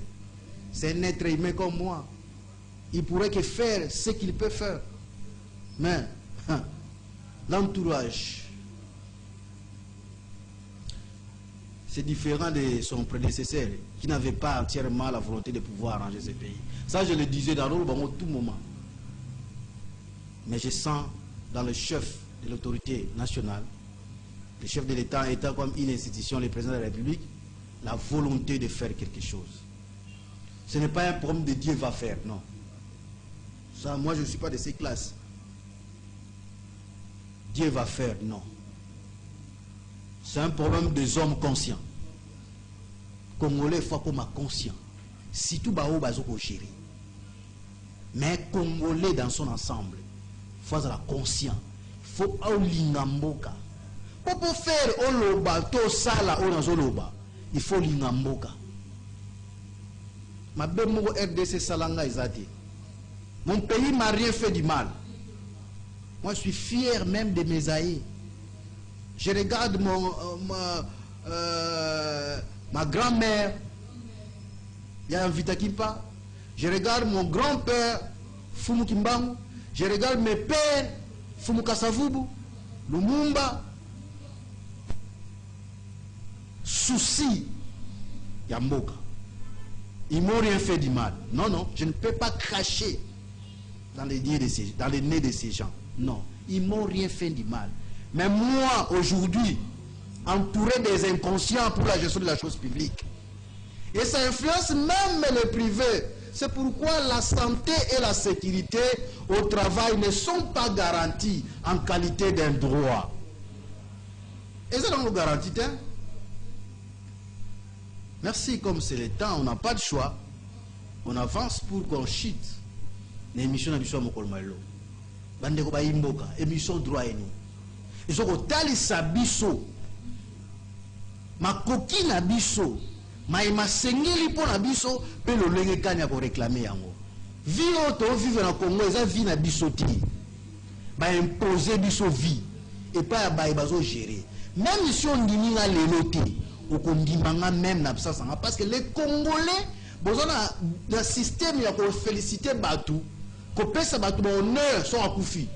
S5: C'est un être humain comme moi. Il pourrait que faire ce qu'il peut faire. Mais l'entourage, c'est différent de son prédécesseur qui n'avait pas entièrement la volonté de pouvoir arranger ce pays. Ça, je le disais dans tout moment. Mais je sens dans le chef de l'autorité nationale, le chef de l'État étant comme une institution, le président de la République, la volonté de faire quelque chose. Ce n'est pas un problème de Dieu va faire, non. Ça, moi, je ne suis pas de ces classes. Dieu va faire, non. C'est un problème des hommes conscients. Congolais, il faut qu'on soit conscient. Si tout va au chéri. Mais Congolais dans son ensemble, il faut être conscient. Il faut l'ingamboka. Pour faire oloba, to sala, onazoloba, il faut l'ingamboka. Ma belle RDC salanga izati. Mon pays m'a rien fait du mal. Moi, je suis fier même de mes aïeux. Je regarde ma grand-mère, il y a un Vitakimpa. Je regarde mon grand-père, Fumu Kimbangu. Je regarde mes pères, Fumu Kasavubu. Lumumba, souci, Yamboka. Ils m'ont rien fait du mal. Non, non, je ne peux pas cracher dans les nez de ces gens. Non, ils m'ont rien fait du mal. Mais moi, aujourd'hui, entouré des inconscients pour la gestion de la chose publique, et ça influence même le privé. C'est pourquoi la santé et la sécurité au travail ne sont pas garanties en qualité d'un droit. Et ça, on garantit, hein? Merci, comme c'est le temps, on n'a pas de choix. On avance pour qu'on chite. L'émission n'a pas de choix. Bandeko ba imboka, émission droit et nous. Ils ont tali sabiso. Ma coquine na biso. Ma sengeli pour na biso. Pe le lenge kanya ko réclamer yango. Vie auto vivre na Congo, eza vie na biso ti. Ba imposer biso vie. Et pas ba bazo gérer. Même si on dit na leloté. Même parce que les Congolais, besoin d'un système qui a félicité Batou, qu'on peut se battre honneur sont à Koufi.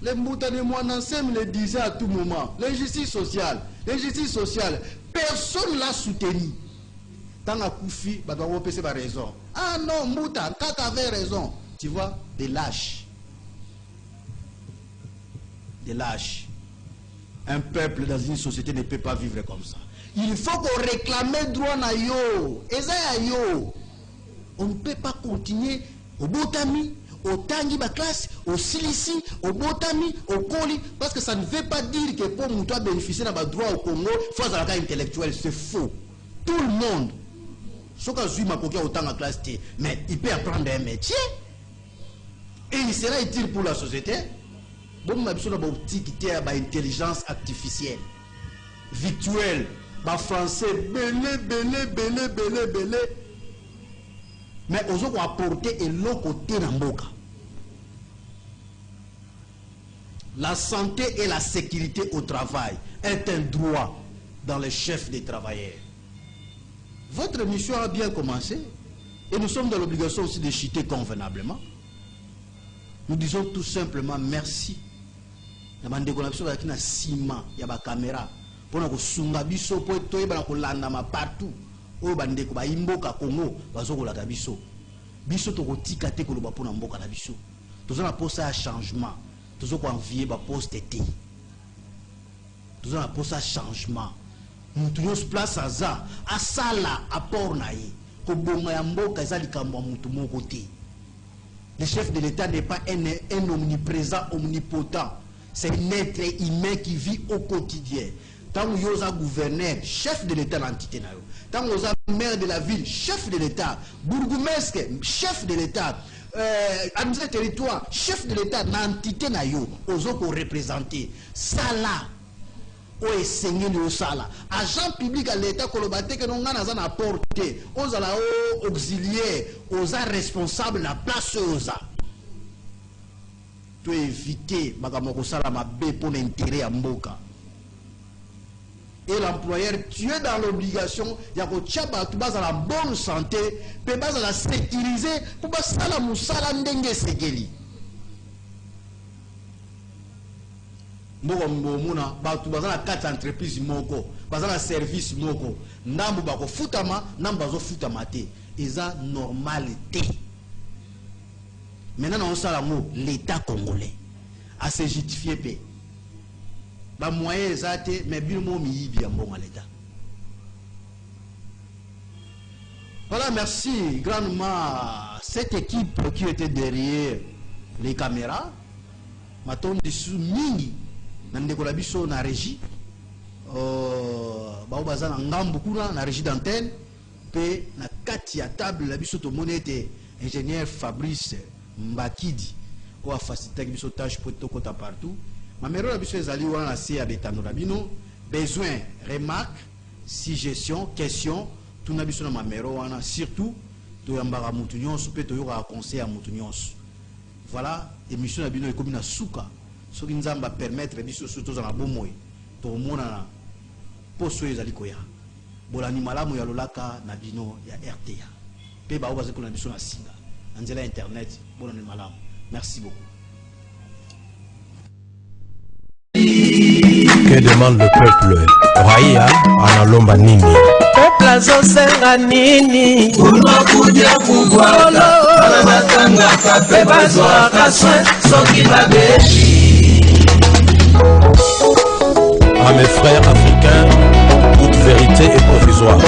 S5: Les Moutane Mouanansem le disaient à tout moment. L'injustice sociale, personne l'a soutenu. Dans la Koufi, Batou c'est pas raison. Ah non, Mouta, quand tu avais raison, tu vois, des lâches. Des lâches. Un peuple dans une société ne peut pas vivre comme ça. Il faut qu'on réclame droit na yo. On ne peut pas continuer au Botami, au Tangi classe, au Silici, au Botami, au Koli, parce que ça ne veut pas dire que pour nous bénéficier d'un droit au Congo, il faut avoir un intellectuel. C'est faux. Tout le monde, ce qu'on suit ma coquille au Tangi classe, mais il peut apprendre un métier et il sera utile pour la société. Bon, ma besoin d'une petite intelligence artificielle, virtuelle, bah français, belé. Mais aux autres, apporter et l'autre côté d'Amboka. La santé et la sécurité au travail est un droit dans les chefs des travailleurs. Votre mission a bien commencé et nous sommes dans l'obligation aussi de chuter convenablement. Nous disons tout simplement merci. Il y a des gens qui ont ciment, il y a des caméras. Pour nous sunga biso pour toyeba ko landa ma partout. O bandeko ba imboka Congo bazokola ka biso. Biso to kotika te ko loba pona mboka na biso. Tozo na poste à changement. Tozo ko envier ba poste té. Tozo na poste à changement. Mutu yo place aza asala apport na yi. Ko bonga ya mboka ezali kambo mutu moko te. Le chef de l'État n'est pas un omniprésent, omnipotent. C'est un être humain qui vit au quotidien. Tant que vous êtes gouverneur, chef de l'État, l'entité. Tant que vous êtes maire de la ville, chef de l'État, bourgmestre, chef de l'État, administrateur territoire, chef de l'État, l'entité, vous êtes représenté. Ça là, vous êtes sala. Agent public à l'État, que nous avons apporté, vous êtes auxiliaire, vous êtes responsable de la place où vous êtes. Tu éviter makamoko sala mabe pour l'intérêt à mboka. Et l'employeur, tu es dans l'obligation de base à la bonne santé, de base à la sécuriser pour que ça musala ndenge segeli. Mboko mbomuna batu bazana 4 entreprises moko, bazana service moko, ndambu bako futama, ndambu bazo futama te. Eza normalité. Maintenant, on sait l'État congolais a se justifié. Les moyens sont mais bien bon à l'État. Voilà, merci grandement cette équipe qui était derrière les caméras. Maintenant, des sous-mini, dans la régie, la régie d'antenne, et na kati ya table la biso to monete ingénieur Fabrice Mbakidi ou a facilité biso tâche pour to kota partout. Ma mère la biso ezali wana na se abetano la bino besoin remarque suggestion question tout na biso na ma mère wana surtout to yambara mutu nyonso pe to yoka conseil à mutu nyonso. Voilà émission na bino ekomi na suka soki nzamba permettre biso surtout za na bomoy to mona poso ezali koya. Bolani malamu ya lolaka na bino ya RTA. Pe ba obaze kuna biso na singa. Anzela internet bolani malamu. Merci beaucoup.
S3: Que demande le peuple? Raia analomba nini?
S1: Peuple azosenga nini?
S2: Unokuja kubwaka bana batangaka pe bazwaka soin soki babeshi.
S3: À mes frères africains, toute vérité est provisoire.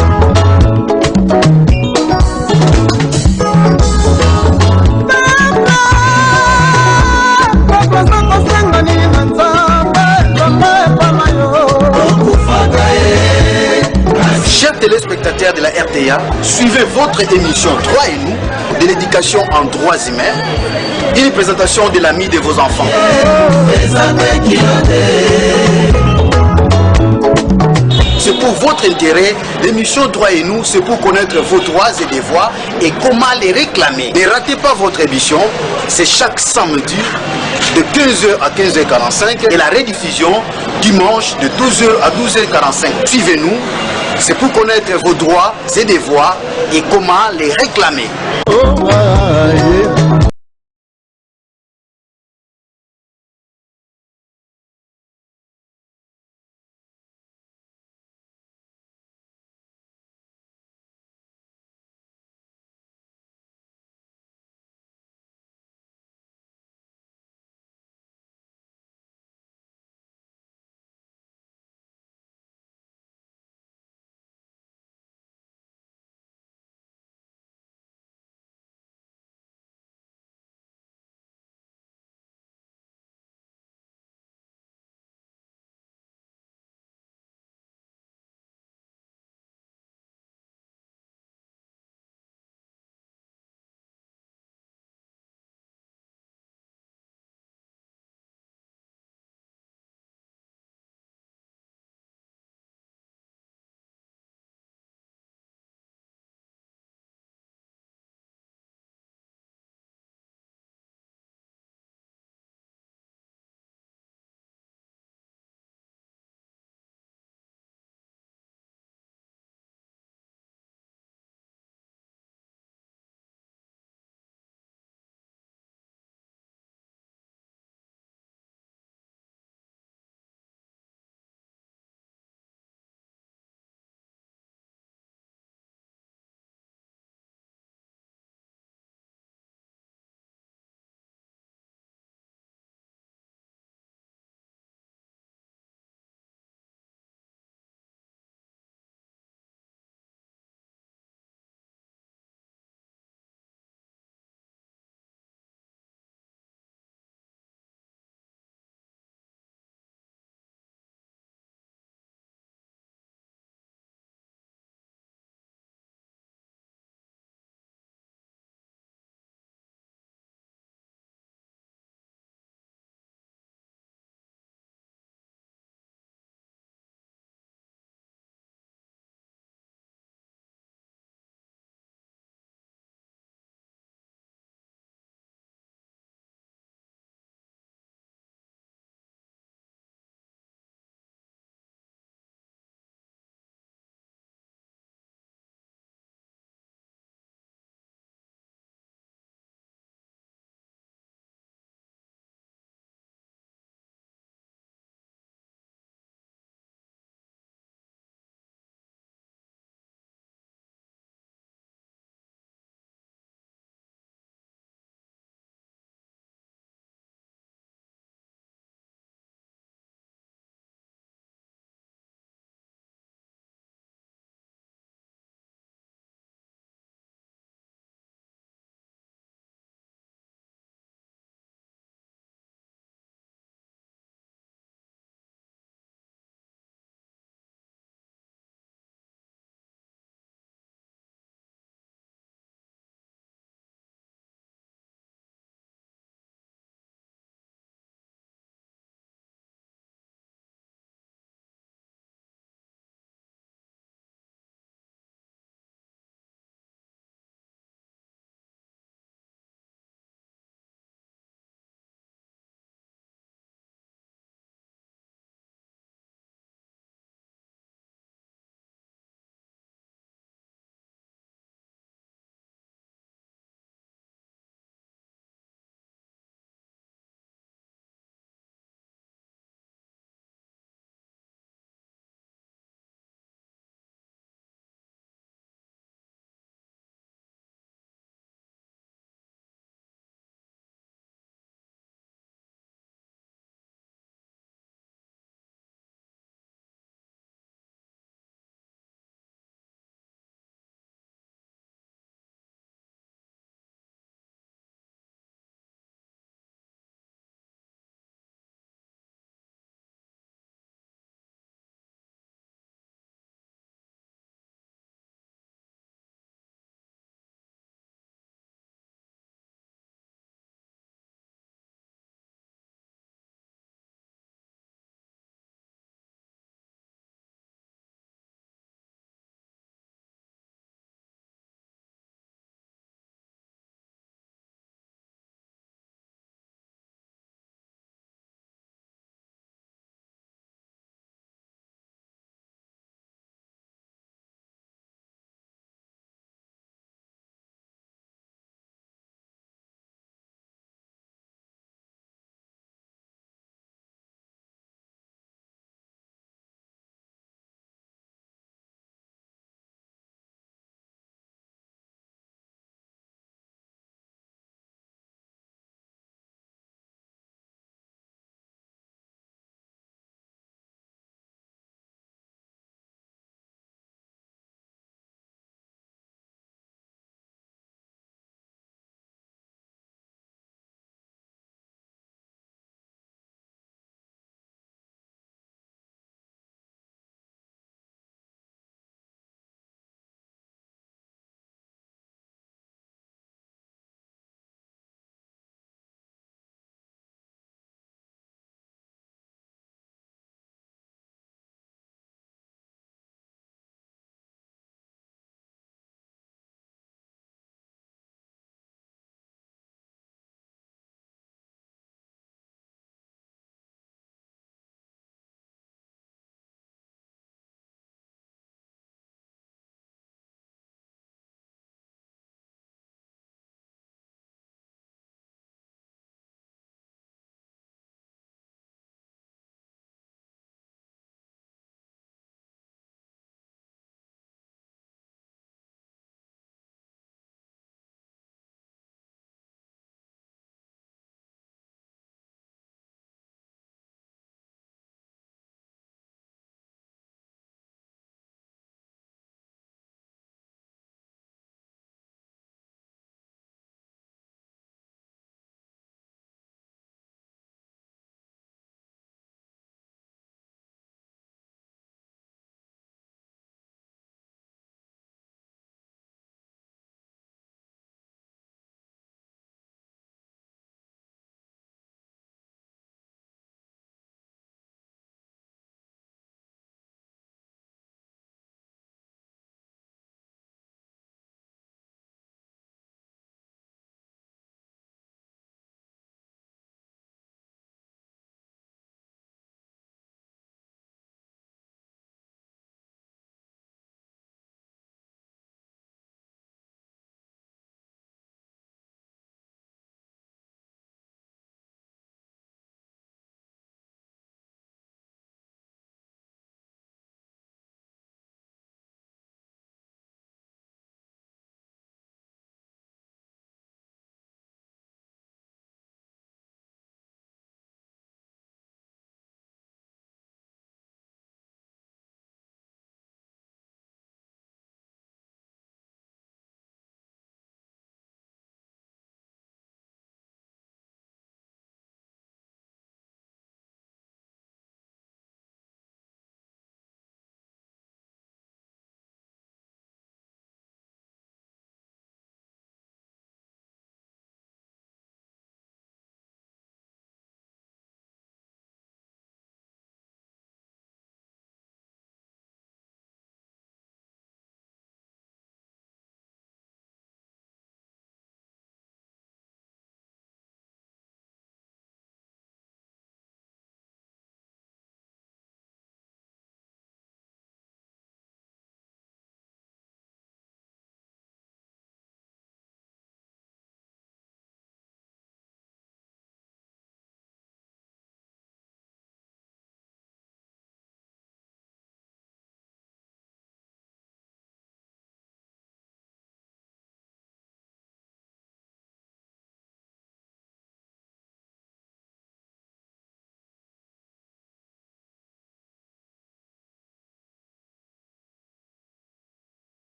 S4: Chers téléspectateurs de la RTA, suivez votre émission Droit et nous, de l'éducation en droits humains, une présentation de l'ami de vos enfants. C'est pour votre intérêt, l'émission Droit et nous, c'est pour connaître vos droits et devoirs et comment les réclamer. Ne ratez pas votre émission, c'est chaque samedi de 15h à 15h45 et la rediffusion dimanche de 12h à 12h45. Suivez-nous, c'est pour connaître vos droits et devoirs et comment les réclamer.
S2: Oh,